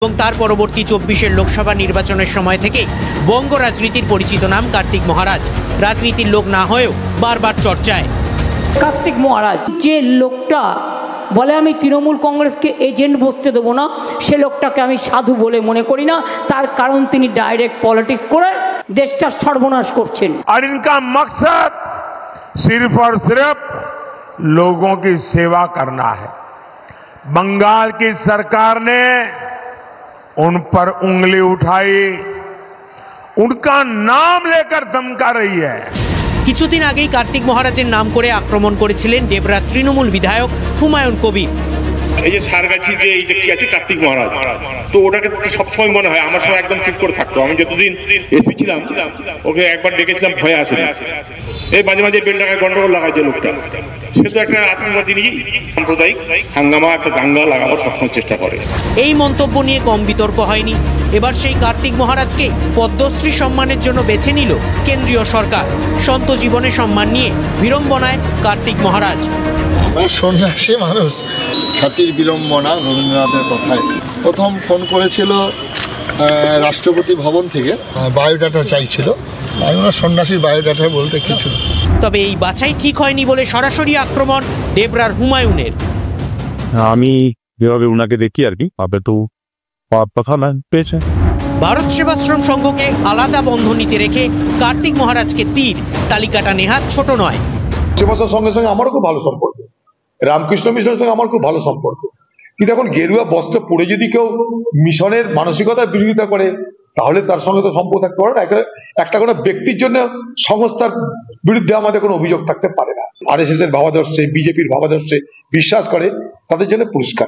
এবং তার পরবর্তী ২৪-এর লোকসভা নির্বাচনের সময় থেকে বঙ্গ রাজনীতির পরিচিত নাম কার্তিক মহারাজ রাজনীতির লোক না হয়েও বারবার চর্চায়। কার্তিক মহারাজ যে লোকটা বলে আমি তৃণমূল কংগ্রেসকে এজেন্ট বসতে দেবো না, সে লোকটাকে আমি সাধু বলে মনে করি না। তার কারণ তিনি ডাইরেক্ট পলিটিক্স করে দেশটার সর্বনাশ করছেন। और इनका मकसद सिर्फ और सिर्फ लोगों की सेवा करना है। बंगाल की सरकार ने उन पर उंगली उठाई, उनका नाम लेकर धमका रही है। কিছুদিন আগেই কার্তিক মহারাজের নাম করে আক্রমণ করেছিলেন ডেবরার তৃণমূল বিধায়ক হুমায়ুন কবির। এই যে সারগাছি যে এইটা কি আছে কার্তিক মহারাজ, তো ওটাকে সবসময় মনে হয় আমার সময় একদম ঠিক করে থাকতো। আমি যতদিন এসপি ছিলাম ওকে একবার ডেকেছিলাম, ভয়ে আসে এই মাঝে মাঝে বেলটাকে গন্ডগোল লাগাইছে লোকটা। সে তো একটা আতঙ্কবাদী সাম্প্রদায়িক হাঙ্গামা, একটা দাঙ্গা লাগাবার সবসময় চেষ্টা করে। এই মন্তব্য নিয়ে কম বিতর্ক হয়নি। এবার সেই কার্তিক মহারাজকে পদ্মশ্রী সম্মানের জন্য বেছে নিল কেন্দ্রীয় সরকার। সন্ত জীবনে সম্মান নিয়ে বিড়ম্বনায় কার্তিক মহারাজ। সন্ন্যাসী মানুষ, খ্যাতির বিড়ম্বনা রবীন্দ্রনাথের কথায়। প্রথম ফোন করেছিল রাষ্ট্রপতি ভবন থেকে, বায়োডাটা চাইছিল। আমরা সন্ন্যাসীর বায়োডাটা বলতে কিছু। তবে এই বাছাই ঠিক হয়নি বলে সরাসরি আক্রমণ ডেবরার হুমায়ুনের। আমি যেভাবে উনাকে দেখি আর কি, আপনি তো কথা পেয়েছে। ভারত সেবাশ্রম সংঘকে আলাদা বন্ধনীতে রেখে কার্তিক মহারাজকে তীর, তালিকাটা নেহাত ছোট নয়। সেবাশ্রমের সঙ্গে সঙ্গে আমারও খুব ভালো সম্পর্ক, রামকৃষ্ণ মিশনের সঙ্গে আমার খুব ভালো সম্পর্ক। কিন্তু এখন গেরুয়া বস্ত্র পরে যদি কেউ মিশনের মানসিকতার বিরোধিতা করে, তাহলে তার সঙ্গে তো সম্পর্ক থাকতে পারে না। একটা কোনো ব্যক্তির জন্য সংস্থার বিরুদ্ধে আমাদের কোনো অভিযোগ থাকতে পারে না। আরএসএস এর ভাবাদর্শে, বিজেপির ভাবাদর্শে বিশ্বাস করে, তাদের জন্য পুরস্কার।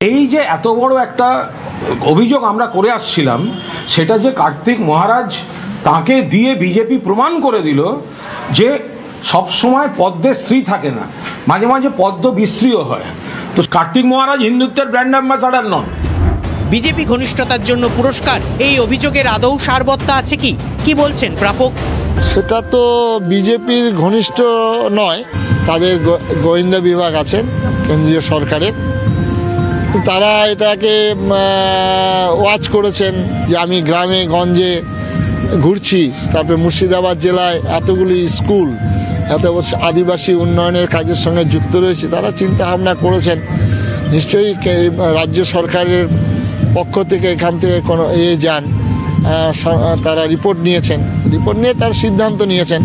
এই যে এত বড় একটা অভিযোগ আমরা করে আসছিলাম, সেটা যে কার্তিক মহারাজ তাকে দিয়ে বিজেপি প্রমাণ করে দিল যে সবসময় পদ্মের শ্রী থাকে না, মাঝে মাঝে পদ্ম বিশ্রীও হয়। তো কার্তিক মহারাজ হিন্দুত্বের ব্র্যান্ড অ্যাম্বাসাডার নন। বিজেপি ঘনিষ্ঠতার জন্য পুরস্কার, এই অভিযোগের আদৌ সারবত্তা আছে কি? কি বলছেন প্রাপক? সেটা তো বিজেপির ঘনিষ্ঠ নয়, তাদের গোয়েন্দা বিভাগ আছেন কেন্দ্রীয় সরকারের। তো তারা এটাকে ওয়াচ করেছেন যে আমি গ্রামে গঞ্জে ঘুরছি, তারপরে মুর্শিদাবাদ জেলায় এতগুলি স্কুল, এত বছর আদিবাসী উন্নয়নের কাজের সঙ্গে যুক্ত রয়েছে। তারা চিন্তা ভাবনা করেছেন, নিশ্চয়ই রাজ্য সরকারের পক্ষ থেকে এখান থেকে কোনো যান, তারা রিপোর্ট নিয়েছেন, রিপোর্ট নিয়ে তার সিদ্ধান্ত নিয়েছেন।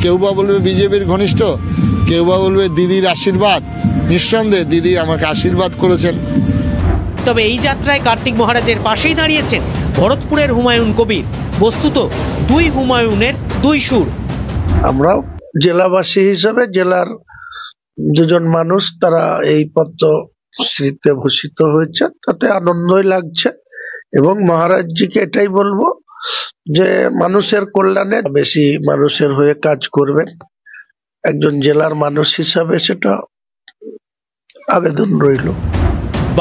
কেউ বা বলবে বিজেপির ঘনিষ্ঠ, কেউ বা বলবে দিদির আশীর্বাদ। নিঃসন্দেহে দিদি আমাকে আশীর্বাদ করেছেন। তবে এই যাত্রায় কার্তিক মহারাজের পাশেই দাঁড়িয়েছেন ভরতপুরের হুমায়ুন কবির। বস্তুত দুই হুমায়ুনের দুই সুর। আমরা জেলাবাসী হিসেবে জেলার দুজন মানুষ তারা এই পদ্মশ্রীতে ভূষিত হয়েছে, তাতে আনন্দই লাগছে। এবং মহারাজজিকে এটাই বলবো যে মানুষের কল্যাণে বেশি মানুষের হয়ে কাজ করবেন। একজন জেলার মানুষ হিসাবে সেটা আবেদন রইল।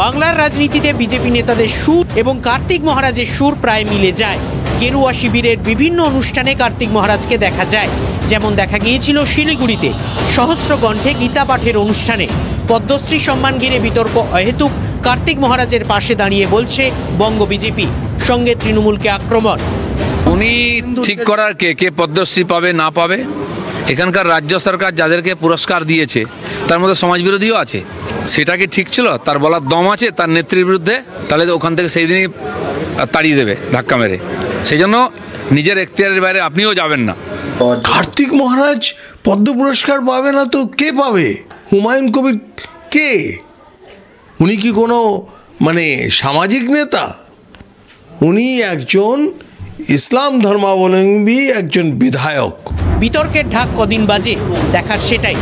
বাংলার রাজনীতিতে বিজেপি নেতাদের সুর এবং কার্তিক মহারাজের সুর প্রায় মিলে যায়। গেরুয়া শিবিরের বিভিন্ন অনুষ্ঠানে কার্তিক মহারাজকে দেখা যায়, যেমন দেখা গিয়েছিল শিলিগুড়িতে সহস্র কণ্ঠে গীতা পাঠের অনুষ্ঠানে। পদ্মশ্রী সম্মান ঘিরে বিতর্ক অহেতুক। কার্তিক মহারাজের পাশে দাঁড়িয়ে বলছে বঙ্গ বিজেপি, সঙ্গে তৃণমূলকে আক্রমণ। উনি ঠিক করার কে পদ্মশ্রী পাবে না পাবে। এখানকার রাজ্য সরকার যাদেরকে পুরস্কার দিয়েছে তার মধ্যে সমাজবিরোধীও আছে। সেটা কি ঠিক ছিল? তার বলার দম আছে তার নেত্রীর বিরুদ্ধে? তাহলে ওখান থেকে সেই দিনই তাড়িয়ে দেবে ধাক্কা মেরে। সেই জন্য নিজের এখতিয়ারের বাইরে আপনিও যাবেন না। কার্তিক মহারাজ পদ্ম পুরস্কার পাবে না তো কে পাবে? হুমায়ুন কবির কে? উনি কি কোনো সামাজিক নেতা? উনি একজন ইসলাম ধর্মাবলম্বী একজন বিধায়ক। বিতর্কের ঢাক কদিন বাজে দেখার সেটাই।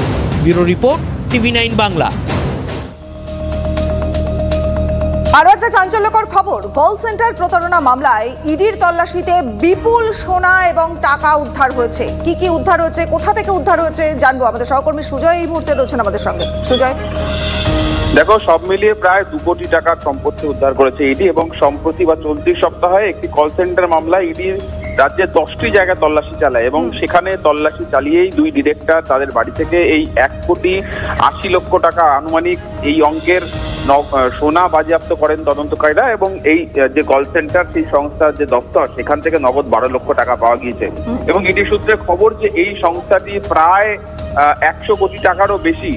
Bureau report, TV9 Bangla. আরো একটা চাঞ্চল্যকর খবর, কল সেন্টার প্রতারণা মামলায় ইডির তল্লাশিতে বিপুল সোনা এবং টাকা উদ্ধার হয়েছে। কি কি উদ্ধার হয়েছে, কোথা থেকে উদ্ধার হয়েছে জানবো। আমাদের সহকর্মী সুজয় এই মুহূর্তে রয়েছেন আমাদের সঙ্গে। সুজয়, দেখো, সব মিলিয়ে প্রায় 2 কোটি টাকার সম্পত্তি উদ্ধার করেছে ইডি এবং সম্প্রতি বা চলতি সপ্তাহে একটি কল সেন্টার মামলায় ইডির রাজ্যের 10টি জায়গায় তল্লাশি চালায় এবং সেখানে তল্লাশি চালিয়েই দুই ডিরেক্টর তাদের বাড়ি থেকে এই 1,80,00,000 টাকা আনুমানিক এই অঙ্কের সোনা বাজেয়াপ্ত করেন তদন্তকারীরা এবং এই যে কল সেন্টার সেই সংস্থার যে দপ্তর সেখান থেকে নগদ 12 লক্ষ টাকা পাওয়া গিয়েছে এবং ইডি সূত্রে খবর যে এই সংস্থাটি প্রায় 100 কোটি টাকারও বেশি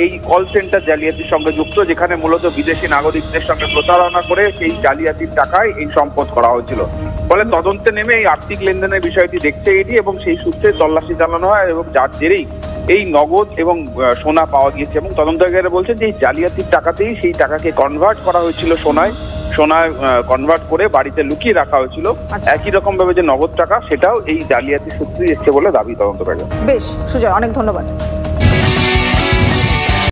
এই কল সেন্টার জালিয়াতির সঙ্গে যুক্ত, যেখানে মূলত বিদেশি নাগরিকদের সঙ্গে প্রতারণা করে সেই জালিয়াতির টাকায় এই সম্পদ করা হয়েছিল। ফলে তদন্তে নেমে এই আর্থিক লেনদেনের বিষয়টি দেখছে ইডি এবং সেই সূত্রে তল্লাশি চালানো হয় এবং যার জেরেই এই নগদ এবং সোনা পাওয়া গিয়েছে এবং তদন্তকারীরা বলছেন যে এই জালিয়াতির টাকাতেই সেই টাকাকে কনভার্ট করা হয়েছিল সোনায় কনভার্ট করে বাড়িতে লুকিয়ে রাখা হয়েছিল। একই রকম ভাবে যে নগদ টাকা সেটাও এই জালিয়াতি সূত্রেই এসছে বলে দাবি তদন্তকারীরা। বেশ সুজয়, অনেক ধন্যবাদ।